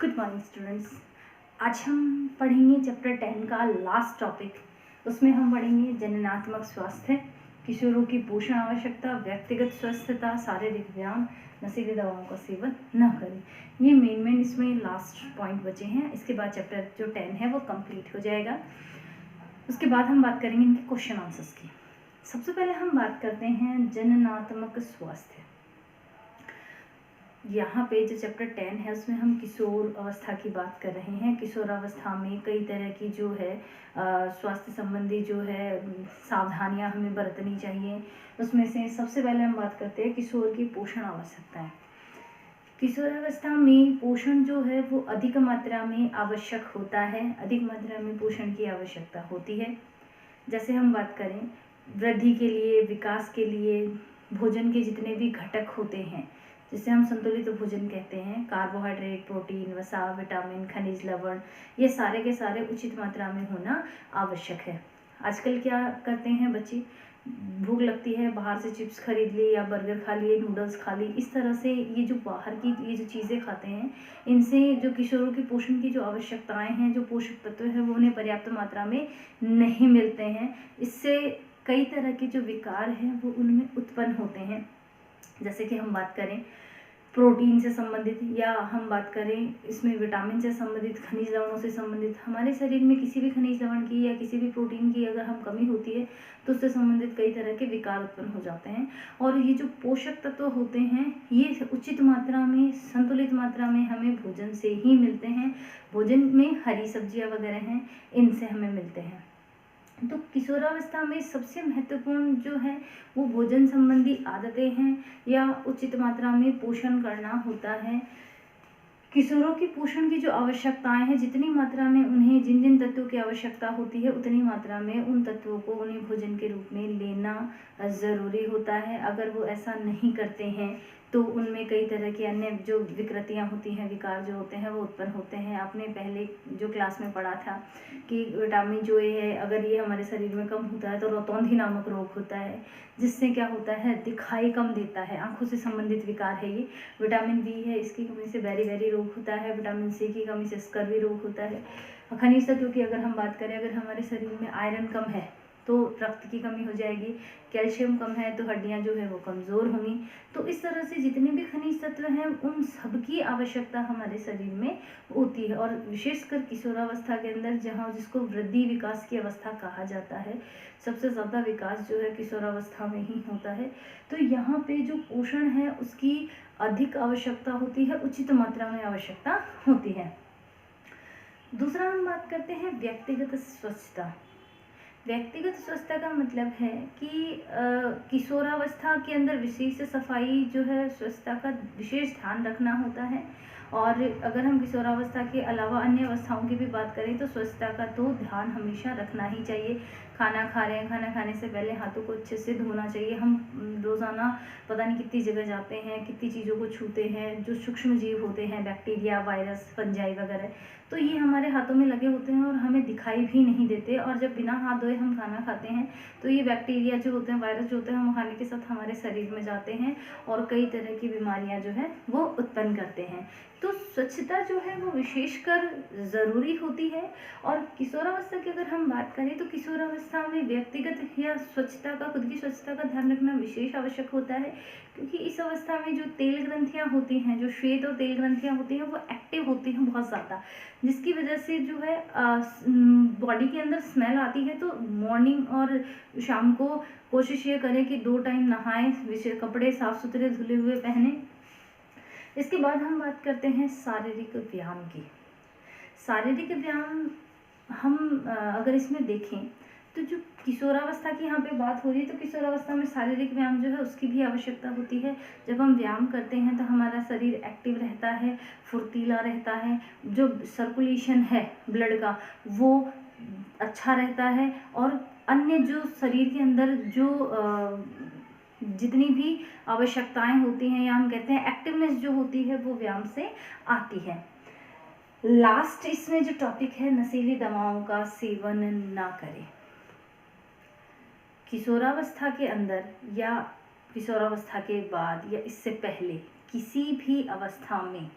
Good morning students. आज हम पढ़ेंगे चैप्टर 10 का लास्ट टॉपिक। उसमें हम पढ़ेंगे जननात्मक स्वास्थ्य, किशोरों की पोषण आवश्यकता, व्यक्तिगत स्वस्थता, शारीरिक व्यायाम, नशीली दवाओं का सेवन न करें। ये मेन इसमें लास्ट पॉइंट बचे हैं। इसके बाद चैप्टर जो 10 है वो कंप्लीट हो जाएगा। उसके बाद हम बात करेंगे इनके क्वेश्चन आंसर्स की। सबसे पहले हम बात करते हैं जननात्मक स्वास्थ्य। यहाँ पे जो चैप्टर 10 है उसमें हम किशोर अवस्था की बात कर रहे हैं। किशोर अवस्था में कई तरह की जो है स्वास्थ्य संबंधी जो है सावधानियां हमें बरतनी चाहिए। उसमें से सबसे पहले हम बात करते हैं किशोर की पोषण आवश्यकताएं। किशोरावस्था में पोषण जो है वो अधिक मात्रा में आवश्यक होता है। अधिक मात्रा में पोषण की आवश्यकता होती है। जैसे हम बात करें वृद्धि के लिए, विकास के लिए भोजन के जितने भी घटक होते हैं जिसे हम संतुलित भोजन कहते हैं, कार्बोहाइड्रेट, प्रोटीन, वसा, विटामिन, खनिज, लवण, ये सारे के सारे उचित मात्रा में होना आवश्यक है। आजकल क्या करते हैं बच्चे, भूख लगती है बाहर से चिप्स खरीद लिए या बर्गर खा लिए, नूडल्स खा ली, इस तरह से ये जो बाहर की ये जो चीज़ें खाते हैं इनसे जो किशोरों की पोषण की जो आवश्यकताएं हैं, जो पोषक तत्व हैं वो उन्हें पर्याप्त मात्रा में नहीं मिलते हैं। इससे कई तरह के जो विकार हैं वो उनमें उत्पन्न होते हैं। जैसे कि हम बात करें प्रोटीन से संबंधित, या हम बात करें इसमें विटामिन से संबंधित, खनिज लवणों से संबंधित, हमारे शरीर में किसी भी खनिज लवण की या किसी भी प्रोटीन की अगर हम कमी होती है तो उससे संबंधित कई तरह के विकार उत्पन्न हो जाते हैं। और ये जो पोषक तत्व होते हैं ये उचित मात्रा में, संतुलित मात्रा में हमें भोजन से ही मिलते हैं। भोजन में हरी सब्जियां वगैरह हैं, इनसे हमें मिलते हैं। तो किशोरावस्था में सबसे महत्वपूर्ण जो है वो भोजन संबंधी आदतें हैं या उचित मात्रा में पोषण करना होता है। किशोरों की पोषण की जो आवश्यकताएं हैं, जितनी मात्रा में उन्हें जिन जिन तत्वों की आवश्यकता होती है उतनी मात्रा में उन तत्वों को उन्हें भोजन के रूप में लेना ज़रूरी होता है। अगर वो ऐसा नहीं करते हैं तो उनमें कई तरह की अन्य जो विकृतियां होती हैं, विकार जो होते हैं वो उत्पन्न होते हैं। आपने पहले जो क्लास में पढ़ा था कि विटामिन जो है अगर ये हमारे शरीर में कम होता है तो रतौंधी नामक रोग होता है, जिससे क्या होता है दिखाई कम देता है, आंखों से संबंधित विकार है ये। विटामिन बी है, इसकी कमी से बेरी रोग होता है। विटामिन सी की कमी से स्कर्वी रोग होता है। खनिज तत्वों की अगर हम बात करें, अगर हमारे शरीर में आयरन कम है तो रक्त की कमी हो जाएगी, कैल्शियम कम है तो हड्डियां जो है वो कमज़ोर होंगी। तो इस तरह से जितने भी खनिज तत्व हैं उन सबकी आवश्यकता हमारे शरीर में होती है। और विशेषकर किशोरावस्था के अंदर जहाँ जिसको वृद्धि विकास की अवस्था कहा जाता है, सबसे ज़्यादा विकास जो है किशोरावस्था में ही होता है। तो यहाँ पे जो पोषण है उसकी अधिक आवश्यकता होती है, उचित मात्रा में आवश्यकता होती है। दूसरा हम बात करते हैं व्यक्तिगत स्वच्छता। व्यक्तिगत स्वच्छता का मतलब है कि किशोरावस्था के अंदर विशेष सफाई जो है, स्वच्छता का विशेष ध्यान रखना होता है। और अगर हम किशोरावस्था के अलावा अन्य अवस्थाओं की भी बात करें तो स्वच्छता का तो ध्यान हमेशा रखना ही चाहिए। खाना खा रहे हैं, खाना खाने से पहले हाथों को अच्छे से धोना चाहिए। हम रोज़ाना पता नहीं कितनी जगह जाते हैं, कितनी चीज़ों को छूते हैं, जो सूक्ष्म जीव होते हैं, बैक्टीरिया, वायरस, फंजाई वगैरह, तो ये हमारे हाथों में लगे होते हैं और हमें दिखाई भी नहीं देते। और जब बिना हाथ धोए हम खाना खाते हैं तो ये बैक्टीरिया जो होते हैं, वायरस जो होते हैं, हम खाने के साथ हमारे शरीर में जाते हैं और कई तरह की बीमारियां जो है वो उत्पन्न करते हैं। तो स्वच्छता जो है वो विशेषकर ज़रूरी होती है। और किशोरावस्था की अगर हम बात करें तो किशोरावस्था में व्यक्तिगत या स्वच्छता का, खुद की स्वच्छता का ध्यान रखना विशेष आवश्यक होता है। क्योंकि इस अवस्था में जो तेल ग्रंथियां होती हैं, जो श्वेत और तेल ग्रंथियां होती हैं वो एक्टिव होती हैं बहुत ज़्यादा, जिसकी वजह से जो है बॉडी के अंदर स्मेल आती है। तो मॉर्निंग और शाम को कोशिश ये करें कि 2 टाइम नहाएं, कपड़े साफ सुथरे धुले हुए पहने। इसके बाद हम बात करते हैं शारीरिक व्यायाम की। शारीरिक व्यायाम हम अगर इसमें देखें तो जो किशोरावस्था की यहाँ पे बात हो रही है तो किशोरावस्था में शारीरिक व्यायाम जो है उसकी भी आवश्यकता होती है। जब हम व्यायाम करते हैं तो हमारा शरीर एक्टिव रहता है, फुर्तीला रहता है, जो सर्कुलेशन है ब्लड का वो अच्छा रहता है। और अन्य जो शरीर के अंदर जो जितनी भी आवश्यकताएं होती हैं या हम कहते हैं एक्टिवनेस जो होती है वो व्यायाम से आती है। लास्ट इसमें जो टॉपिक है, नशीली दवाओं का सेवन ना करें। किशोरावस्था के अंदर या किशोरावस्था के बाद या इससे पहले किसी भी अवस्था में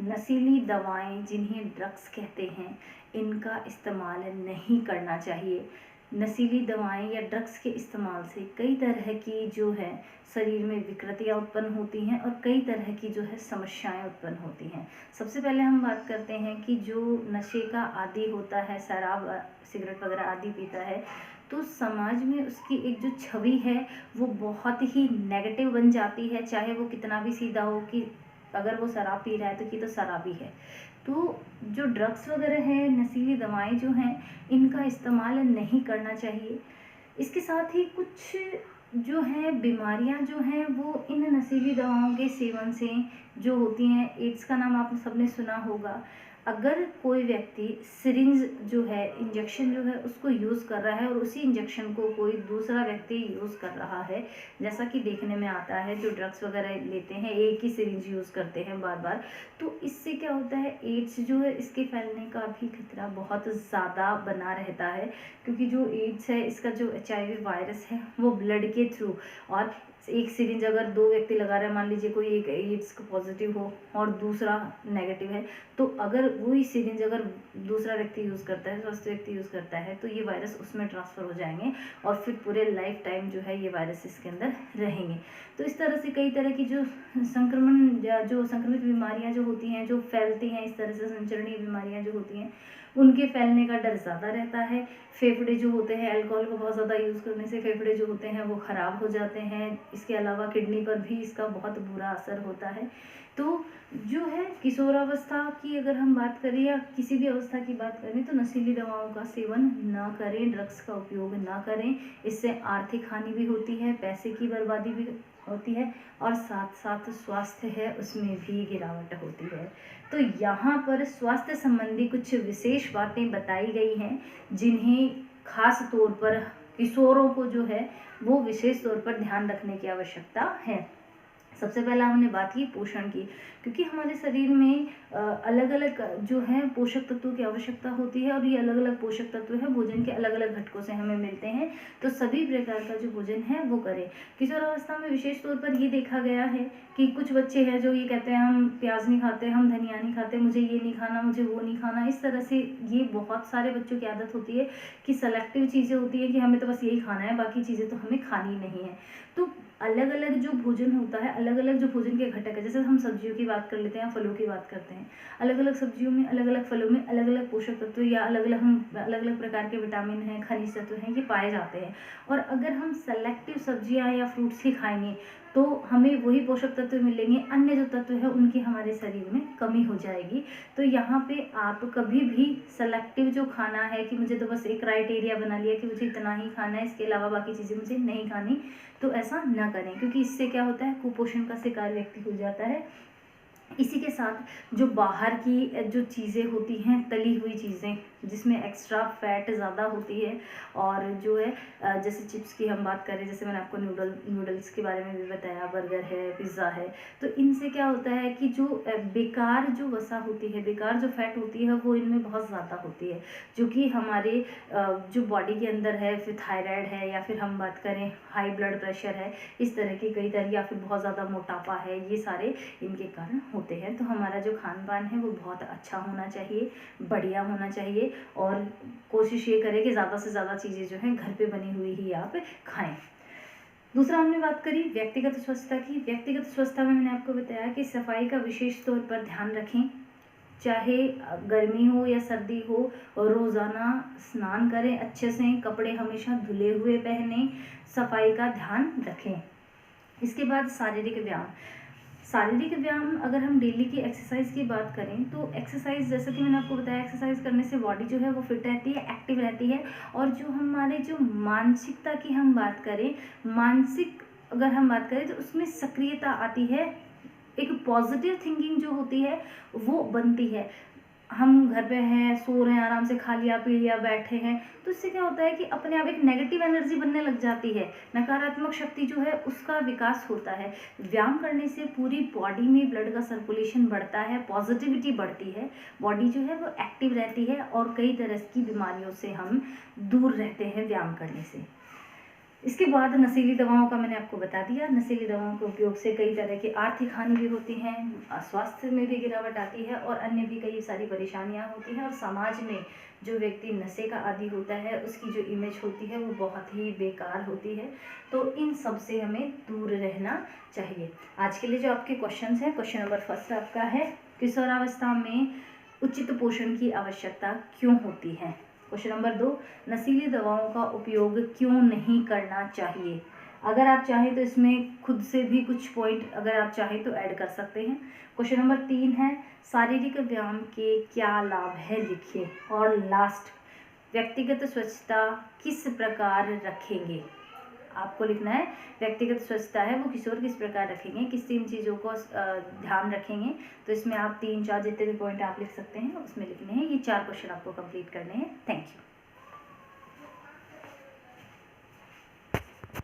नशीली दवाएं जिन्हें ड्रग्स कहते हैं, इनका इस्तेमाल नहीं करना चाहिए। नशीली दवाएं या ड्रग्स के इस्तेमाल से कई तरह की जो है शरीर में विकृतियाँ उत्पन्न होती हैं और कई तरह की जो है समस्याएं उत्पन्न होती हैं। सबसे पहले हम बात करते हैं कि जो नशे का आदी होता है, शराब सिगरेट वगैरह आदि पीता है, तो समाज में उसकी एक जो छवि है वो बहुत ही नेगेटिव बन जाती है। चाहे वो कितना भी सीधा हो कि अगर वो शराब पी रहा है तो कि तो शराबी है। तो जो ड्रग्स वगैरह है, नशीली दवाएं जो हैं, इनका इस्तेमाल नहीं करना चाहिए। इसके साथ ही कुछ जो है बीमारियां जो हैं वो इन नशीली दवाओं के सेवन से जो होती हैं, एड्स का नाम आप सबने सुना होगा। अगर कोई व्यक्ति सिरिंज जो है, इंजेक्शन जो है उसको यूज़ कर रहा है और उसी इंजेक्शन को कोई दूसरा व्यक्ति यूज़ कर रहा है, जैसा कि देखने में आता है, जो ड्रग्स वगैरह लेते हैं एक ही सिरिंज यूज़ करते हैं बार बार, तो इससे क्या होता है, एड्स जो है इसके फैलने का भी खतरा बहुत ज़्यादा बना रहता है। क्योंकि जो एड्स है, इसका जो HIV वायरस है वो ब्लड के थ्रू, और एक सिरिंज अगर दो व्यक्ति लगा रहे हैं, मान लीजिए कोई एक एड्स का पॉजिटिव हो और दूसरा नेगेटिव है, तो अगर वही सिरिंज अगर दूसरा व्यक्ति यूज़ करता है, स्वस्थ व्यक्ति यूज़ करता है, तो ये वायरस उसमें ट्रांसफ़र हो जाएंगे और फिर पूरे लाइफ टाइम जो है ये वायरस इसके अंदर रहेंगे। तो इस तरह से कई तरह की जो संक्रमण या जो संक्रमित बीमारियां जो होती हैं, जो फैलती हैं, इस तरह से संचरणीय बीमारियां जो होती हैं, उनके फैलने का डर ज़्यादा रहता है। फेफड़े जो होते हैं, अल्कोहल को बहुत ज़्यादा यूज़ करने से फेफड़े जो होते हैं वो ख़राब हो जाते हैं। इसके अलावा किडनी पर भी इसका बहुत बुरा असर होता है। तो जो है किशोरावस्था की अगर हम बात करें या किसी भी अवस्था की बात करें, तो नशीली दवाओं का सेवन ना करें, ड्रग्स का उपयोग ना करें। इससे आर्थिक हानि भी होती है, पैसे की बर्बादी भी होती है और साथ साथ स्वास्थ्य है उसमें भी गिरावट होती है। तो यहाँ पर स्वास्थ्य संबंधी कुछ विशेष बातें बताई गई हैं, जिन्हें खास तौर पर किशोरों को जो है वो विशेष तौर पर ध्यान रखने की आवश्यकता है। सबसे पहला हमने बात की पोषण की, क्योंकि हमारे शरीर में अलग अलग जो है पोषक तत्वों की आवश्यकता होती है और ये अलग अलग पोषक तत्व है भोजन के अलग अलग घटकों से हमें मिलते हैं। तो सभी प्रकार का जो भोजन है वो करें। किशोरावस्था में विशेष तौर पर ये देखा गया है कि कुछ बच्चे हैं जो ये कहते हैं हम प्याज नहीं खाते, हम धनिया नहीं खाते, मुझे ये नहीं खाना, मुझे वो नहीं खाना। इस तरह से ये बहुत सारे बच्चों की आदत होती है कि सेलेक्टिव चीज़ें होती है कि हमें तो बस यही खाना है, बाकी चीज़ें तो हमें खानी नहीं है। तो अलग अलग जो भोजन होता है, अलग अलग जो भोजन के घटक है, जैसे हम सब्जियों की बात कर लेते हैं, फलों की बात करते हैं, अलग अलग सब्जियों में, अलग अलग फलों में अलग अलग पोषक तत्व या अलग अलग प्रकार के विटामिन हैं, खनिज तत्व हैं, ये पाए जाते हैं। और अगर हम सेलेक्टिव सब्जियां या फ्रूट्स ही खाएंगे तो हमें वही पोषक तत्व मिलेंगे, अन्य जो तत्व है उनकी हमारे शरीर में कमी हो जाएगी। तो यहाँ पे आप कभी भी सेलेक्टिव जो खाना है कि मुझे तो बस एक क्राइटेरिया बना लिया कि मुझे इतना ही खाना है, इसके अलावा बाकी चीज़ें मुझे नहीं खानी, तो ऐसा ना करें, क्योंकि इससे क्या होता है, कुपोषण का शिकार व्यक्ति हो जाता है। इसी के साथ जो बाहर की जो चीज़ें होती हैं, तली हुई चीज़ें जिसमें एक्स्ट्रा फैट ज़्यादा होती है, और जो है जैसे चिप्स की हम बात करें, जैसे मैंने आपको नूडल्स के बारे में भी बताया, बर्गर है, पिज़्ज़ा है, तो इनसे क्या होता है कि जो बेकार जो वसा होती है, बेकार जो फैट होती है वो इनमें बहुत ज़्यादा होती है, जो कि हमारे जो बॉडी के अंदर है, फिर थायराइड है, या फिर हम बात करें हाई ब्लड प्रेशर है, इस तरह की कई तरह, या फिर बहुत ज़्यादा मोटापा है, ये सारे इनके कारण होते हैं। तो हमारा जो खान पान है वो बहुत अच्छा होना चाहिए, बढ़िया होना चाहिए, और कोशिश ये करें कि ज़्यादा से ज़्यादा चीज़ें जो हैं घर पे बनी हुई ही आप खाएं। दूसरा हमने बात करी व्यक्तिगत स्वच्छता की। व्यक्तिगत स्वच्छता में मैंने आपको बताया कि सफाई का विशेष तौर पर ध्यान रखें, चाहे गर्मी हो या सर्दी हो, और रोज़ाना स्नान करें अच्छे से, कपड़े हमेशा धुले हुए पहनें, सफाई का ध्यान रखें। इसके बाद शारीरिक व्यायाम। शारीरिक व्यायाम अगर हम डेली की एक्सरसाइज की बात करें, तो एक्सरसाइज जैसा कि मैंने आपको बताया, एक्सरसाइज करने से बॉडी जो है वो फिट रहती है, एक्टिव रहती है, और जो हमारे जो मानसिकता की हम बात करें, मानसिक अगर हम बात करें तो उसमें सक्रियता आती है, एक पॉजिटिव थिंकिंग जो होती है वो बनती है। हम घर पे हैं, सो रहे हैं, आराम से खा लिया पी लिया बैठे हैं, तो इससे क्या होता है कि अपने आप एक नेगेटिव एनर्जी बनने लग जाती है, नकारात्मक शक्ति जो है उसका विकास होता है। व्यायाम करने से पूरी बॉडी में ब्लड का सर्कुलेशन बढ़ता है, पॉजिटिविटी बढ़ती है, बॉडी जो है वो एक्टिव रहती है, और कई तरह की बीमारियों से हम दूर रहते हैं व्यायाम करने से। इसके बाद नशीली दवाओं का मैंने आपको बता दिया। नशीली दवाओं के उपयोग से कई तरह की आर्थिक हानि भी होती हैं, स्वास्थ्य में भी गिरावट आती है और अन्य भी कई सारी परेशानियां होती हैं। और समाज में जो व्यक्ति नशे का आदी होता है उसकी जो इमेज होती है वो बहुत ही बेकार होती है। तो इन सब से हमें दूर रहना चाहिए। आज के लिए जो आपके क्वेश्चंस हैं, क्वेश्चन नंबर फर्स्ट आपका है, किशोरावस्था में उचित पोषण की आवश्यकता क्यों होती है। क्वेश्चन नंबर 2, नशीली दवाओं का उपयोग क्यों नहीं करना चाहिए। अगर आप चाहें तो इसमें खुद से भी कुछ पॉइंट अगर आप चाहें तो ऐड कर सकते हैं। क्वेश्चन नंबर 3 है, शारीरिक व्यायाम के क्या लाभ है, लिखिए। और लास्ट, व्यक्तिगत स्वच्छता किस प्रकार रखेंगे। आपको लिखना है व्यक्तिगत स्वच्छता है वो किशोर किस प्रकार रखेंगे, किस 3 चीज़ों को ध्यान रखेंगे। तो इसमें आप 3-4 जितने भी पॉइंट आप लिख सकते हैं उसमें लिखने हैं। ये 4 क्वेश्चन आपको कंप्लीट करने हैं। Thank you.